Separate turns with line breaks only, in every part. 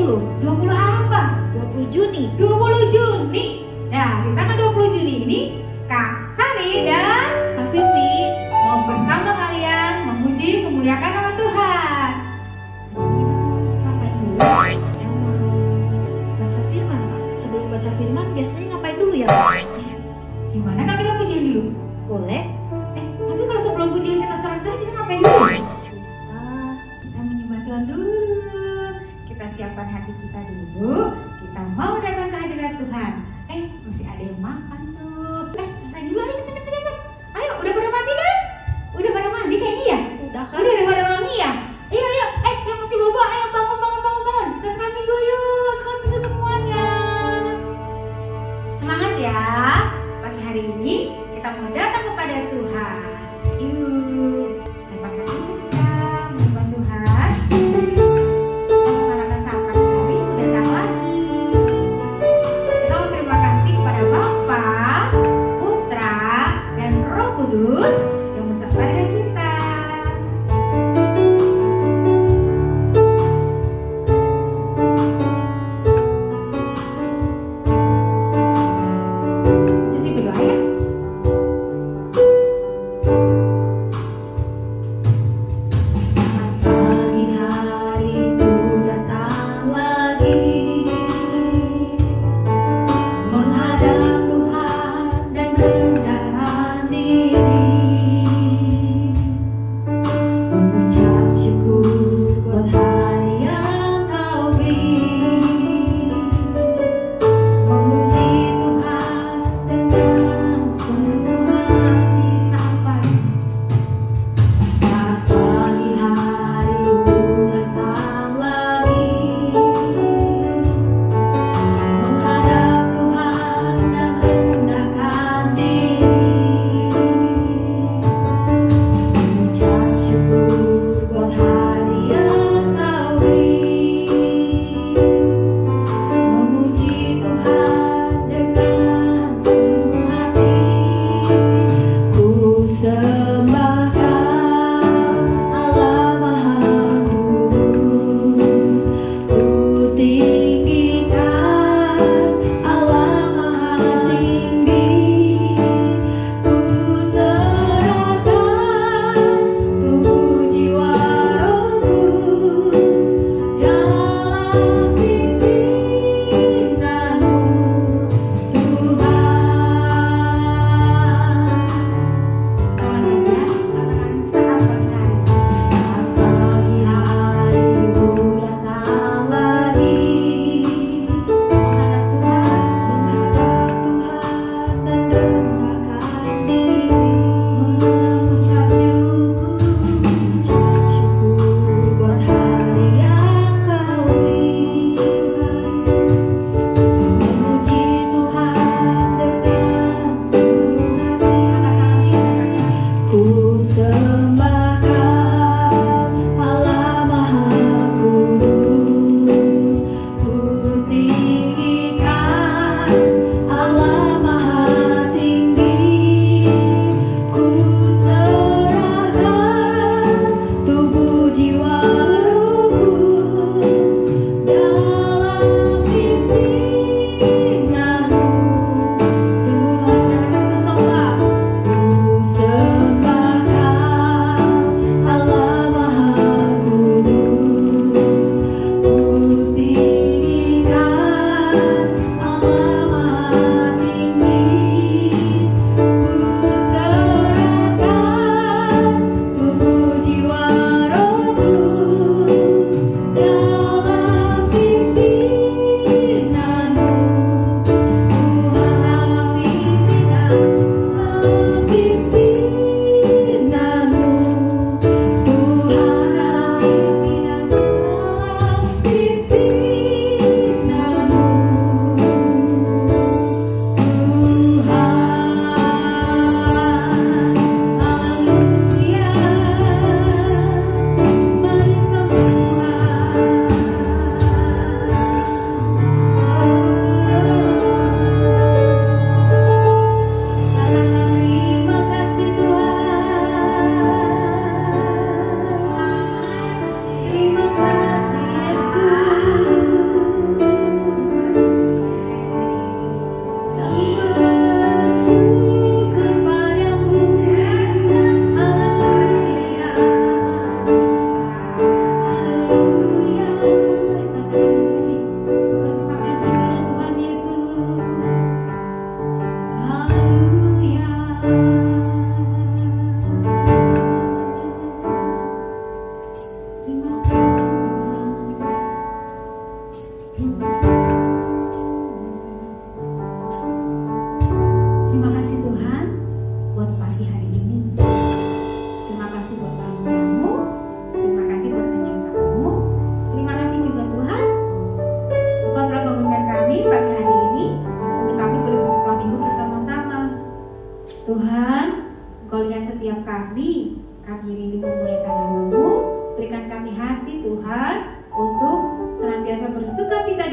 20 apa?
20 Juni.
20 Juni. Nah, di tanggal 20 Juni ini Kak Sari dan
Kak Vivi
mau bersama kalian memuji memuliakan nama Tuhan.
ngapain dulu? Baca firman, Kak. Sebelum baca firman biasanya ngapain dulu ya, Kak?
Gimana kalau kita pujian dulu?
Boleh?
Tapi kalau sebelum pujian kita serah-serah kita ngapain dulu?
Ah,
Kita menyembah Tuhan dulu. Kita siapkan hati kita dulu. Kita mau datang ke hadirat Tuhan. Masih ada yang makan tuh. Selesai dulu ayo cepet. Ayo, udah pada mandi kan? Udah pada mandi kayaknya ya?
udah kan?
Udah pada mandi ya? Ayo, yang masih bobo, ayo bangun. Kita sekolah minggu yuk, sekolah minggu semuanya. Semangat ya. Pagi hari ini kita mau datang kepada Tuhan. Yuk, siapkan hati kita, menyembah Tuhan. Anak-anak sahabat hari udah datang lagi.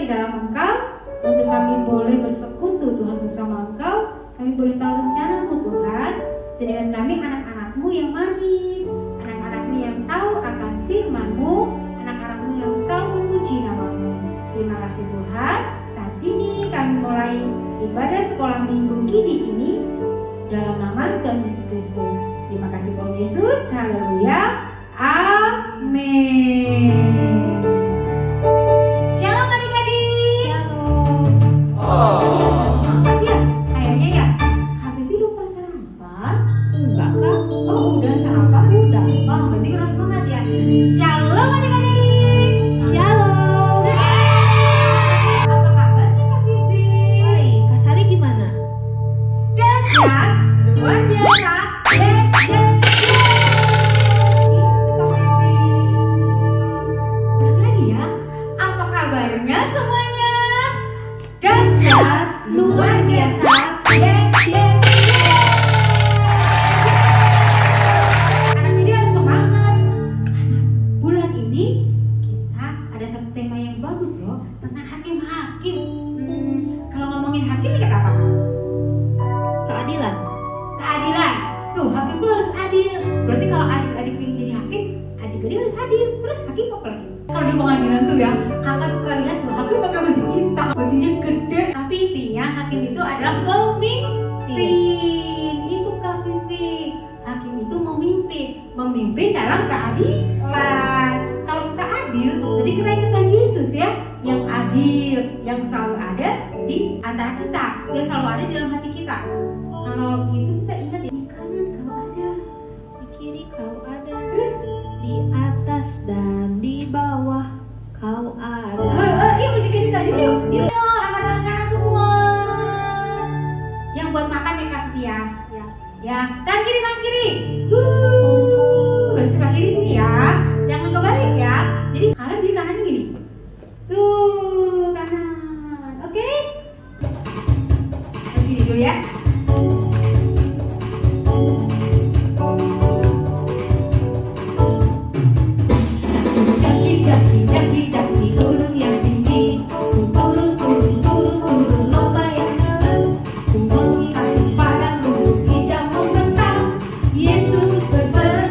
di dalam Engkau, untuk kami boleh bersekutu Tuhan bersama Engkau, kami boleh tahu rencana-Mu Tuhan. Jadikan kami anak-anak-Mu yang manis, anak-anak-Mu yang tahu akan firman-Mu, anak-anak-Mu yang tahu memuji nama-Mu. Terima kasih Tuhan. Saat ini kami mulai ibadah sekolah minggu Kiddi ini dalam nama Tuhan Yesus Kristus. Terima kasih Tuhan Yesus. Haleluya. Amin. Shalom adik-adik.
Shalom.
Ya, kayaknya ya. Habibi lupa sarapan.
Enggak kak?
Oh, udah sarapan?
Udah.
Oh, berarti harus semangat ya. Shalom adik-adik.
Shalom.
Apa kabar nih Kak Bibi?
Baik, Kak Sari gimana?
Dahsyat, luar biasa. Yes, yes, yes. Itu Kak Bibi. Ulang lagi ya. Apa kabarnya semuanya? Dahsyat, luar biasa. Yes, yes, yes. Anak ini harus semangat. Karena bulan ini kita ada satu tema yang bagus loh, tentang hakim-hakim. Kalau ngomongin hakim ini kata apa?
Keadilan.
Keadilan. Tuh, hakim tuh harus adil. Berarti kalau adik-adik ingin jadi hakim, adik-adik harus adil. Terus hakim apa lagi? Kalau di pengadilan tuh ya, kakak suka lihat tuh hakim pakai baju hitam, bajunya gede. Tapi intinya hakim itu adalah pemimpin. Itu Kak Vivi. Hakim itu memimpin dalam keadilan. Kalau kita adil, jadi kita ikut Tuhan Yesus ya, yang adil, yang selalu ada di antara kita, yang selalu ada di dalam hati kita. Kalau gitu kita ingat ya, di kanan kau ada,
Di kiri kau ada.
terus
Di atas dan di bawah kau ada.
yuk uji kita yuk. Yuk, angkat tangan semua. Yang buat makan ya Kak Vivi ya.
Ya.
Ya, tangan kiri. Sebelah kiri sini ya. Jangan kebalik ya. Jadi kalian di kanan gini. Tuh, kanan. Oke? Terus sini dulu ya. Jak di gunung yang tinggi. Turun lomba yang dalam. Kasih padang rumput hijau membentang. Yesus bersama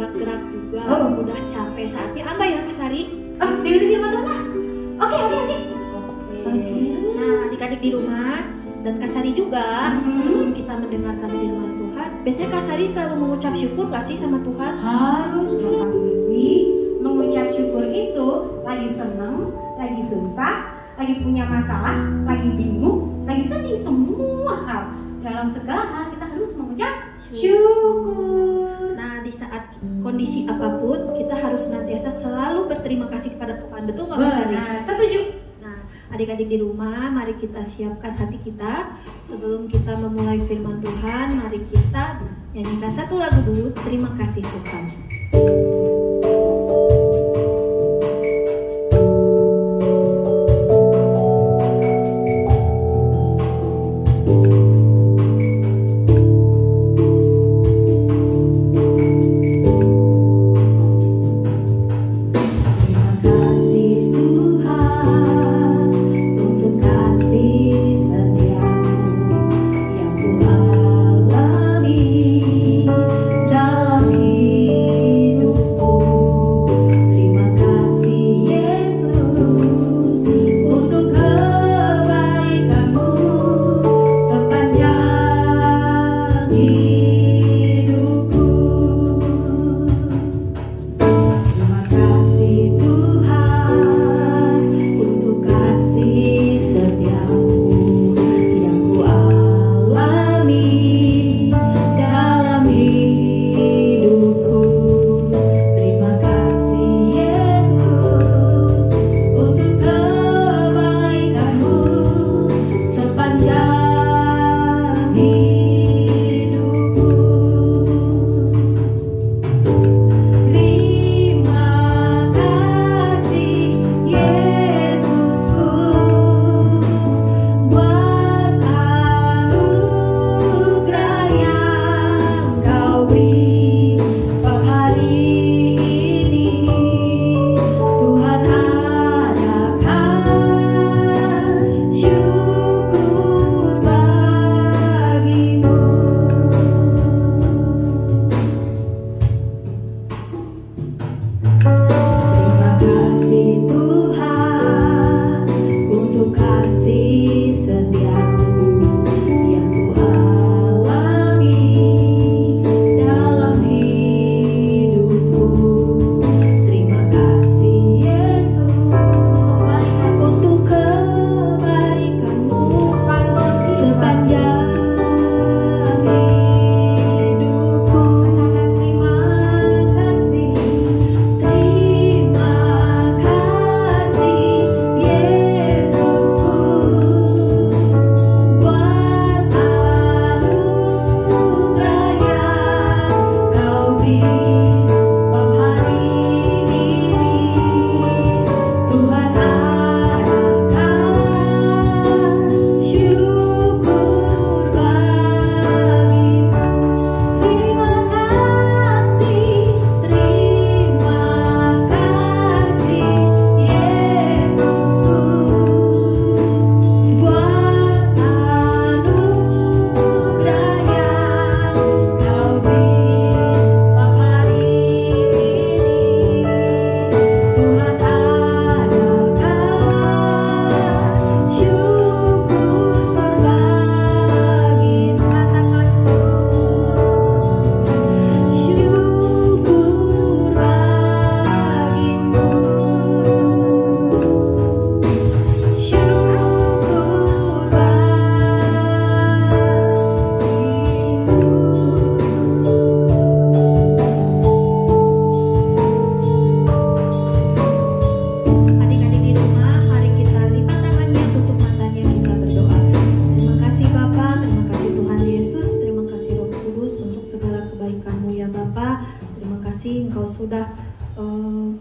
gerak-gerak juga,
Oh.
udah capek. Saatnya apa ya Kak Sari?
Dengerin firman Tuhan lah. Oke.
Oke. Nah, adik-adik di rumah dan Kak Sari juga, sebelum kita mendengarkan firman Tuhan, biasanya Kak Sari selalu mengucap syukur gak sih sama Tuhan?
Harus dong Kak Bibi. Mengucap syukur itu lagi seneng, lagi susah, lagi punya masalah, lagi bingung, lagi sedih, semua hal. Dalam segala hal kita harus mengucap syukur.
Nah, di saat kondisi apapun, kita harus senantiasa selalu berterima kasih kepada Tuhan. Betul nggak Kak Sari?
Benar, setuju.
Nah, adik-adik di rumah, mari kita siapkan hati kita. Sebelum kita memulai firman Tuhan, mari kita nyanyikan satu lagu dulu. Terima kasih Tuhan.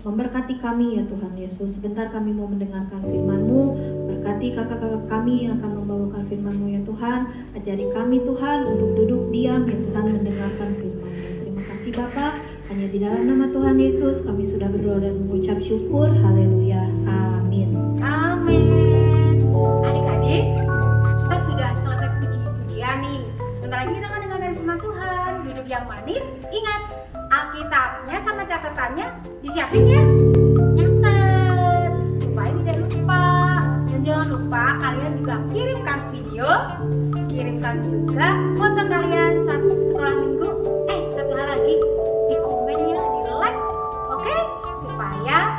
memberkati kami ya Tuhan Yesus. Sebentar kami mau mendengarkan firman-Mu. Berkati kakak-kakak kami yang akan membawakan firman-Mu ya Tuhan. Ajari kami Tuhan untuk duduk diam ya Tuhan mendengarkan firman-Mu. Terima kasih Bapa. Hanya di dalam nama Tuhan Yesus kami sudah berdoa dan mengucap syukur. Haleluya. Amin.
Amin. Adik-adik, kita sudah selesai puji-pujian nih. Sebentar lagi kita akan dengarkan firman Tuhan. Duduk yang manis. Ingat, Alkitabnya sama catatannya disiapin ya. Nyatet supaya tidak lupa. Dan jangan lupa kalian juga kirimkan video, kirimkan juga foto kalian saat sekolah minggu. Satu hal lagi, di komen ya, di like, oke? Supaya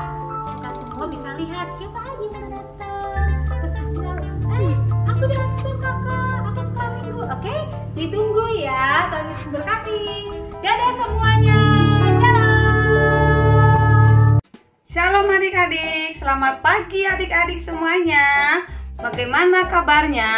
kita semua bisa lihat siapa aja yang datang. Terus kasih tahu, aku udah masuk kakak, aku sekolah minggu, oke? Ditunggu ya, Tuhan Yesus berkati. Dadah semuanya, shalom.
Shalom adik-adik, selamat pagi adik-adik semuanya. Bagaimana kabarnya?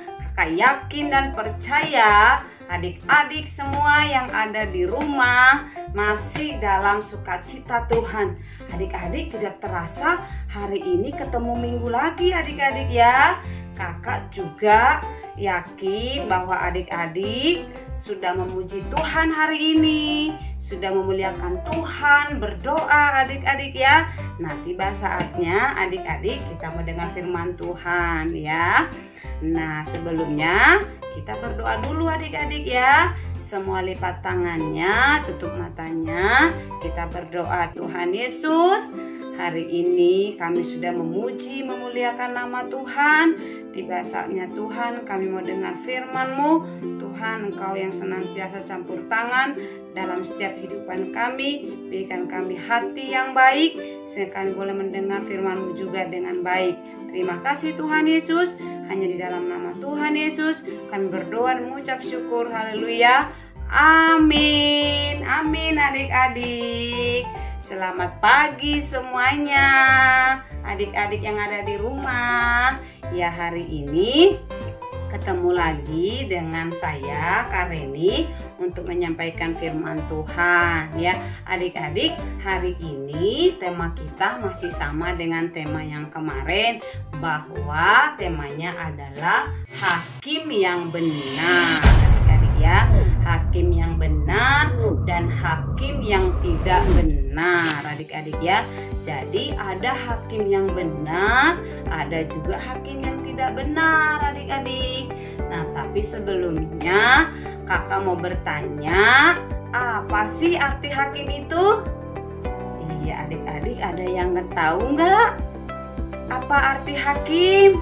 Kakak yakin dan percaya adik-adik semua yang ada di rumah masih dalam sukacita Tuhan. Adik-adik tidak terasa hari ini ketemu minggu lagi adik-adik ya. Kakak juga yakin bahwa adik-adik sudah memuji Tuhan hari ini, sudah memuliakan Tuhan, berdoa adik-adik ya. Nah, tiba saatnya adik-adik kita mendengar firman Tuhan ya. Nah, sebelumnya kita berdoa dulu adik-adik ya. Semua lipat tangannya, tutup matanya. Kita berdoa. Tuhan Yesus, hari ini kami sudah memuji, memuliakan nama Tuhan. Tiba saatnya Tuhan kami mau dengar firman-Mu. Tuhan, Engkau yang senantiasa campur tangan dalam setiap kehidupan kami. Berikan kami hati yang baik sehingga kami boleh mendengar firman-Mu juga dengan baik. Terima kasih Tuhan Yesus. Hanya di dalam nama Tuhan Yesus kami berdoa dan mengucap syukur. Haleluya. Amin. Amin adik-adik. Selamat pagi semuanya. Adik-adik yang ada di rumah. Ya, hari ini ketemu lagi dengan saya Kak Reni untuk menyampaikan firman Tuhan ya. Adik-adik, hari ini tema kita masih sama dengan tema yang kemarin, bahwa temanya adalah hakim yang benar. Adik-adik ya, hakim yang benar dan hakim yang tidak benar adik-adik ya. Jadi ada hakim yang benar, ada juga hakim yang tidak benar adik-adik. Nah, tapi sebelumnya kakak mau bertanya, apa sih arti hakim itu? Iya adik-adik, ada yang tahu nggak apa arti hakim?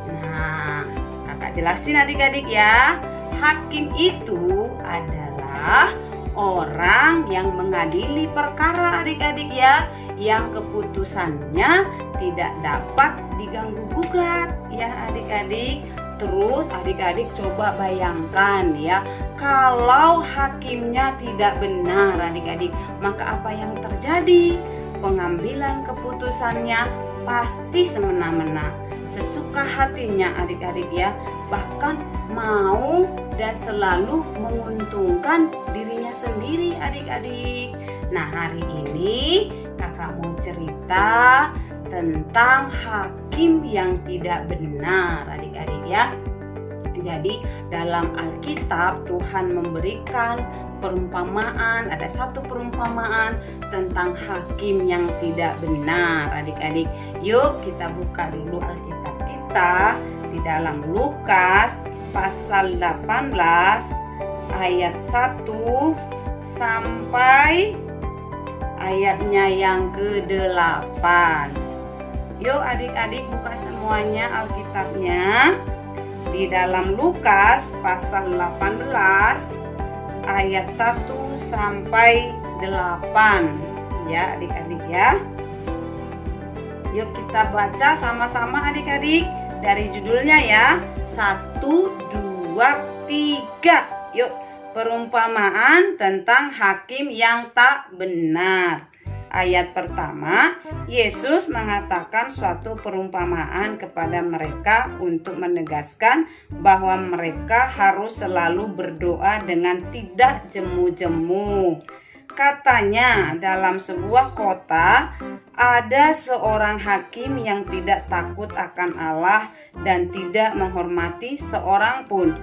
Nah, kakak jelasin adik-adik ya. Hakim itu adalah orang yang mengadili perkara adik-adik ya, yang keputusannya tidak dapat diganggu gugat ya adik-adik. Terus adik-adik coba bayangkan ya, kalau hakimnya tidak benar adik-adik, maka apa yang terjadi? Pengambilan keputusannya pasti semena-mena, sesuka hatinya adik-adik ya, bahkan mau dan selalu menguntungkan dirinya sendiri adik-adik. Nah, hari ini kakak mau cerita tentang hakim yang tidak benar adik-adik ya. Jadi dalam Alkitab Tuhan memberikan perumpamaan, ada satu perumpamaan tentang hakim yang tidak benar adik-adik. Yuk kita buka dulu Alkitab kita di dalam Lukas pasal 18 ayat 1 sampai ayatnya yang ke-8. Yuk adik-adik buka semuanya Alkitabnya di dalam Lukas pasal 18 ayat 1 sampai 8 ya adik-adik ya. Yuk kita baca sama-sama adik-adik dari judulnya ya. 1, 2, 3. Yuk, perumpamaan tentang hakim yang tak benar. Ayat pertama, Yesus mengatakan suatu perumpamaan kepada mereka untuk menegaskan bahwa mereka harus selalu berdoa dengan tidak jemu-jemu. Katanya, dalam sebuah kota ada seorang hakim yang tidak takut akan Allah dan tidak menghormati seorang pun.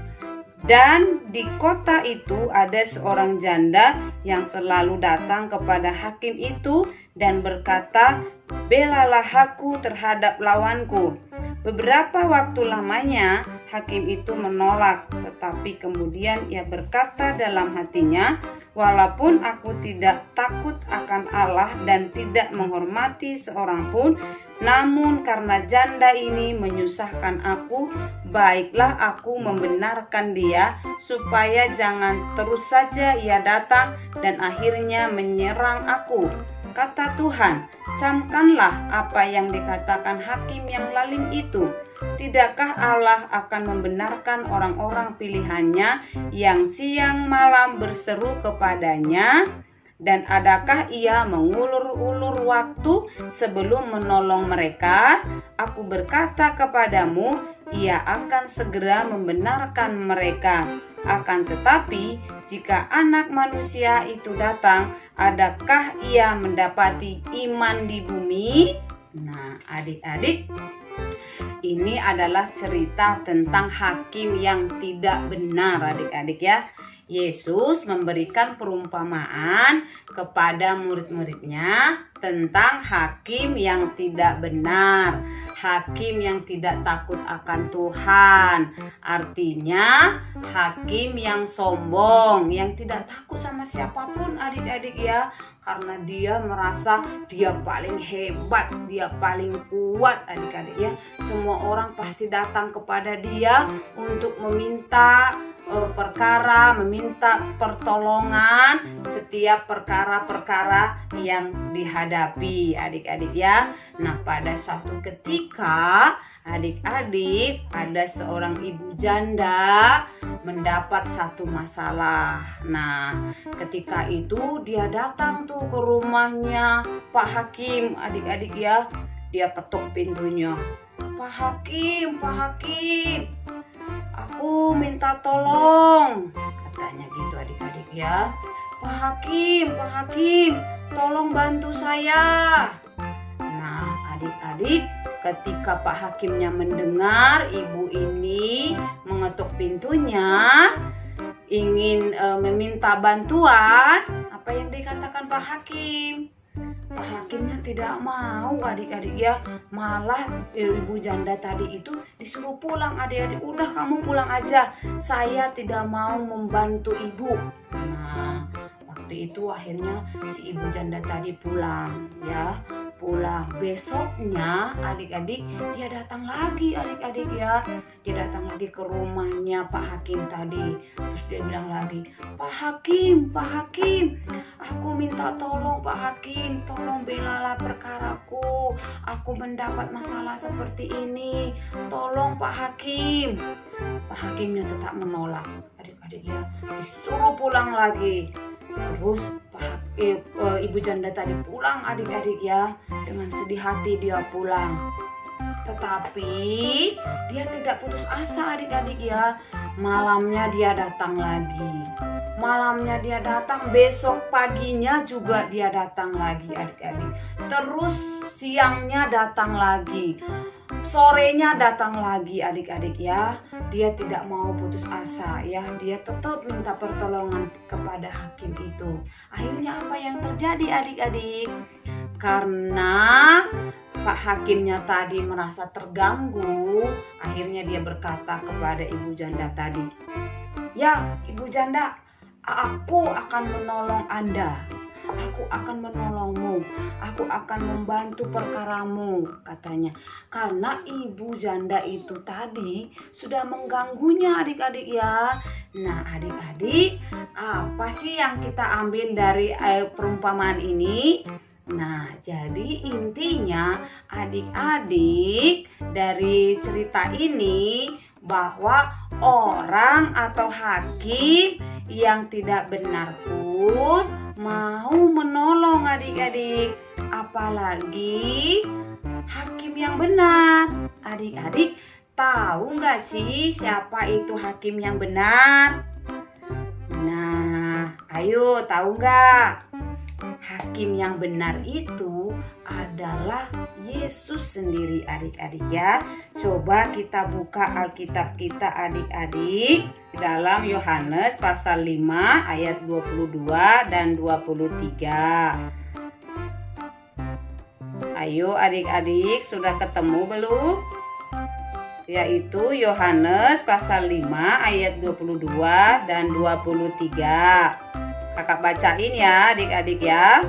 Dan di kota itu ada seorang janda yang selalu datang kepada hakim itu dan berkata, "Belalah aku terhadap lawanku." Beberapa waktu lamanya hakim itu menolak, tetapi kemudian ia berkata dalam hatinya, "Walaupun aku tidak takut akan Allah dan tidak menghormati seorang pun, namun karena janda ini menyusahkan aku, baiklah aku membenarkan dia supaya jangan terus saja ia datang dan akhirnya menyerang aku." Kata Tuhan, "Camkanlah apa yang dikatakan hakim yang lalim itu. Tidakkah Allah akan membenarkan orang-orang pilihannya yang siang malam berseru kepadanya? Dan adakah ia mengulur-ulur waktu sebelum menolong mereka? Aku berkata kepadamu, ia akan segera membenarkan mereka. Akan tetapi, jika Anak Manusia itu datang, adakah ia mendapati iman di bumi?" Nah, adik-adik, ini adalah cerita tentang hakim yang tidak benar, adik-adik ya. Yesus memberikan perumpamaan kepada murid-muridnya tentang hakim yang tidak benar, hakim yang tidak takut akan Tuhan. Artinya hakim yang sombong, yang tidak takut sama siapapun, adik-adik ya. Karena dia merasa dia paling hebat, dia paling kuat, adik-adik ya. Semua orang pasti datang kepada dia untuk meminta perkara, meminta pertolongan setiap perkara-perkara yang dihadapi, adik-adik ya. Nah, pada suatu ketika adik-adik, ada seorang ibu janda mendapat satu masalah. Nah, ketika itu dia datang tuh ke rumahnya Pak Hakim, adik-adik ya. Dia ketuk pintunya. "Pak Hakim, Pak Hakim, aku minta tolong," katanya gitu, adik-adik ya. "Pak Hakim, tolong bantu saya." Nah, adik-adik, ketika Pak Hakimnya mendengar ibu ini mengetuk pintunya, ingin meminta bantuan, apa yang dikatakan Pak Hakim? Pak Hakimnya tidak mau, adik-adik ya. Malah ibu janda tadi itu disuruh pulang, adik-adik. "Udah, kamu pulang aja, saya tidak mau membantu ibu." Nah, waktu itu akhirnya si ibu janda tadi pulang ya. Pulang besoknya, adik-adik, dia datang lagi, adik-adik ya. Dia datang lagi ke rumahnya Pak Hakim tadi. Terus dia bilang lagi, Pak Hakim, aku minta tolong Pak Hakim, tolong belalah perkaraku. Aku mendapat masalah seperti ini, tolong Pak Hakim." Pak Hakimnya tetap menolak, adik-adik ya. Disuruh pulang lagi. Terus ibu janda tadi pulang, adik-adik ya. Dengan sedih hati dia pulang. Tetapi dia tidak putus asa, adik-adik ya. Malamnya dia datang lagi. Malamnya dia datang, besok paginya juga dia datang lagi, adik-adik. Terus siangnya datang lagi. Sorenya datang lagi, adik-adik ya. Dia tidak mau putus asa ya. Dia tetap minta pertolongan kepada hakim itu. Akhirnya apa yang terjadi, adik-adik? Karena Pak Hakimnya tadi merasa terganggu, akhirnya dia berkata kepada ibu janda tadi, "Ya, ibu janda, aku akan menolong Anda. Aku akan menolongmu. Aku akan membantu perkaramu," katanya. Karena ibu janda itu tadi sudah mengganggunya, adik-adik ya. Nah, adik-adik, apa sih yang kita ambil dari perumpamaan ini? Nah, jadi intinya adik-adik dari cerita ini bahwa orang atau hakim yang tidak benar pun mau menolong adik-adik, apalagi hakim yang benar. Adik-adik tahu nggak sih siapa itu hakim yang benar? Nah, ayo tahu nggak? Hakim yang benar itu adalah Yesus sendiri, adik-adik ya. Coba kita buka Alkitab kita, adik-adik, dalam Yohanes pasal 5 ayat 22 dan 23. Ayo adik-adik, sudah ketemu belum? yaitu Yohanes pasal 5 ayat 22 dan 23. Kakak bacain ya adik-adik ya.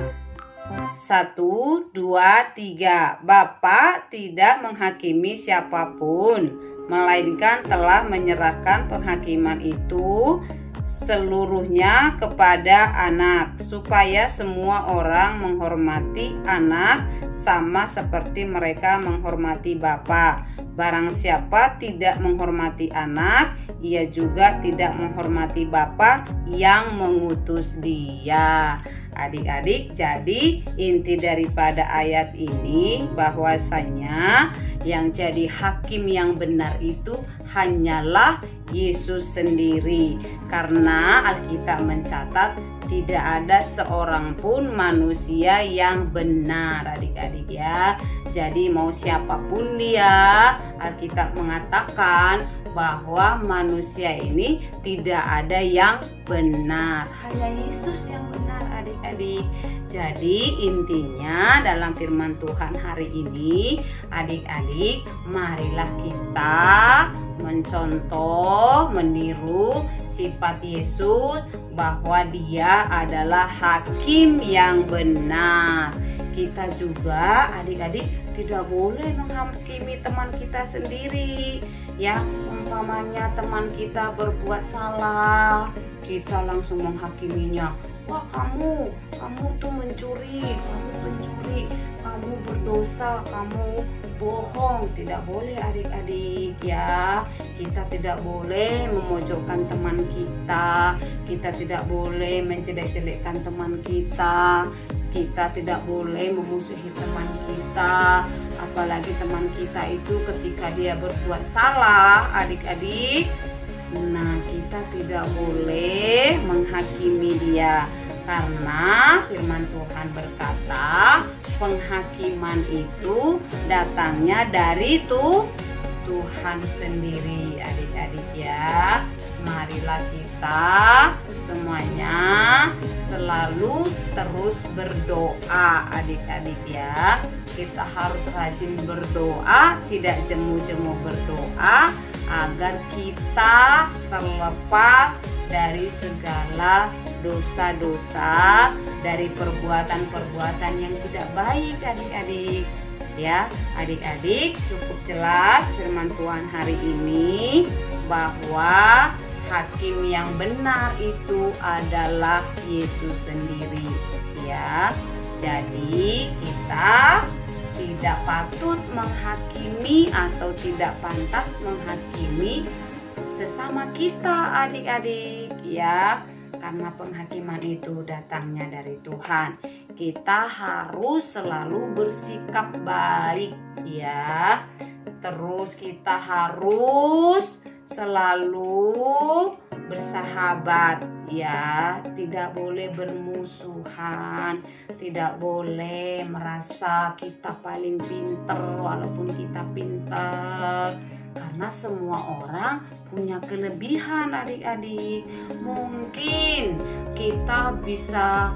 1, 2, 3. Bapa tidak menghakimi siapapun, melainkan telah menyerahkan penghakiman itu seluruhnya kepada anak, supaya semua orang menghormati anak sama seperti mereka menghormati Bapa. Barang siapa tidak menghormati anak, ia juga tidak menghormati Bapa yang mengutus dia. Adik-adik, jadi inti daripada ayat ini bahwasanya yang jadi hakim yang benar itu hanyalah Yesus sendiri. Karena Alkitab mencatat tidak ada seorang pun manusia yang benar, adik-adik ya. Jadi mau siapapun dia, Alkitab mengatakan bahwa manusia ini tidak ada yang benar, hanya Yesus yang benar, adik-adik. Jadi intinya dalam firman Tuhan hari ini, adik-adik, marilah kita mencontoh, meniru sifat Yesus bahwa Dia adalah hakim yang benar. Kita juga adik-adik tidak boleh menghakimi teman kita sendiri. Ya, umpamanya teman kita berbuat salah, kita langsung menghakiminya. Wah, kamu tuh mencuri, kamu berdosa, kamu bohong. Tidak boleh adik-adik ya. Kita tidak boleh memojokkan teman kita. Kita tidak boleh menjelek-jelekkan teman kita. Kita tidak boleh memusuhi teman kita. Apalagi teman kita itu ketika dia berbuat salah, adik-adik. Nah, kita tidak boleh menghakimi dia. Karena firman Tuhan berkata, penghakiman itu datangnya dari Tuhan sendiri, adik-adik ya. Marilah kita semuanya selalu terus berdoa, adik-adik ya. Kita harus rajin berdoa, tidak jemu-jemu berdoa, agar kita terlepas dari segala dosa-dosa, dari perbuatan-perbuatan yang tidak baik, adik-adik. Ya, adik-adik, cukup jelas firman Tuhan hari ini bahwa hakim yang benar itu adalah Yesus sendiri. Ya, jadi kita tidak patut menghakimi atau tidak pantas menghakimi sesama kita, adik-adik ya, karena penghakiman itu datangnya dari Tuhan. Kita harus selalu bersikap baik ya. Terus kita harus selalu bersahabat ya, tidak boleh bermusuhan, tidak boleh merasa kita paling pintar walaupun kita pintar. Karena semua orang punya kelebihan, adik-adik. Mungkin kita bisa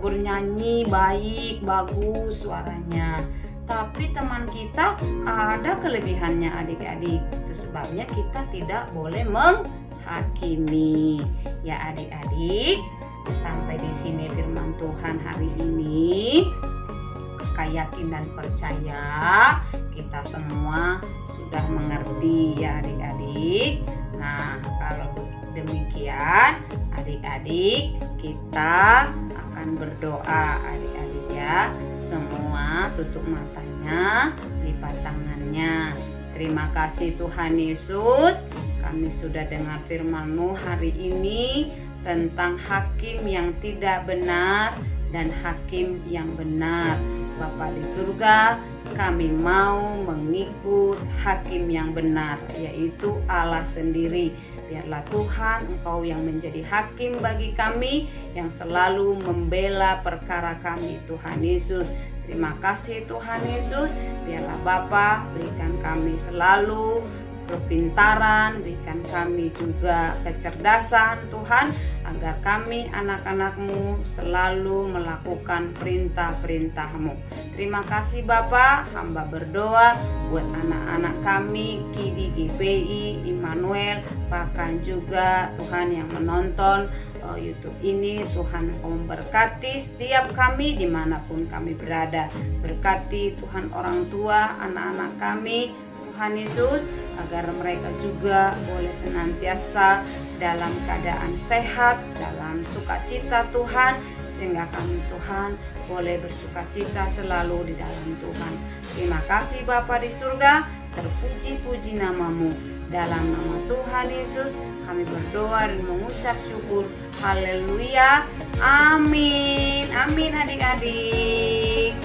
bernyanyi baik, bagus suaranya, tapi teman kita ada kelebihannya, adik-adik. Itu sebabnya kita tidak boleh menghakimi. Ya adik-adik, sampai di sini firman Tuhan hari ini. Kakak yakin dan percaya kita semua sudah mengerti ya adik-adik. Nah, kalau demikian adik-adik, kita akan berdoa, adik-adik ya. Semua tutup matanya, lipat tangannya. Terima kasih Tuhan Yesus, kami sudah dengar firman-Mu hari ini tentang hakim yang tidak benar dan hakim yang benar. Bapa di surga, kami mau mengikut hakim yang benar, yaitu Allah sendiri. Biarlah Tuhan, Engkau yang menjadi hakim bagi kami, yang selalu membela perkara kami, Tuhan Yesus. Terima kasih Tuhan Yesus. Biarlah Bapa berikan kami selalu kepintaran, berikan kami juga kecerdasan Tuhan, agar kami anak-anak-Mu selalu melakukan perintah-perintah-Mu. Terima kasih Bapa, hamba berdoa buat anak-anak kami, Kidi GPI, Immanuel, bahkan juga Tuhan yang menonton YouTube ini. Tuhan memberkati setiap kami dimanapun kami berada. Berkati Tuhan orang tua, anak-anak kami, Tuhan Yesus, agar mereka juga boleh senantiasa dalam keadaan sehat, dalam sukacita Tuhan, sehingga kami Tuhan boleh bersukacita selalu di dalam Tuhan. Terima kasih Bapa di surga, terpuji-puji nama-Mu. Dalam nama Tuhan Yesus kami berdoa dan mengucap syukur. Haleluya, amin. Amin adik-adik.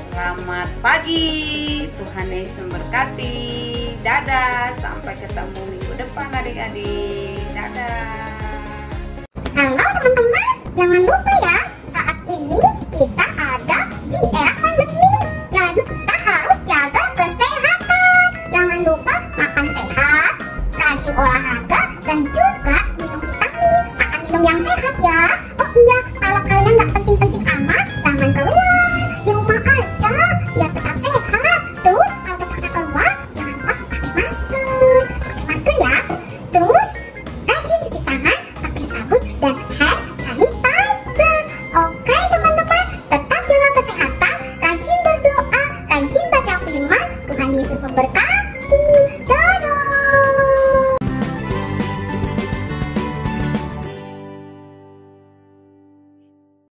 Selamat pagi, Tuhan Yesus memberkati. Dadah, sampai ketemu minggu depan adik-adik. Dadah.
Halo teman-teman, jangan lupa ya, saat ini kita ada di era pandemi. Jadi kita harus jaga kesehatan. Jangan lupa makan sehat, rajin olahraga, dan juga minum vitamin. Makan minum yang sehat ya.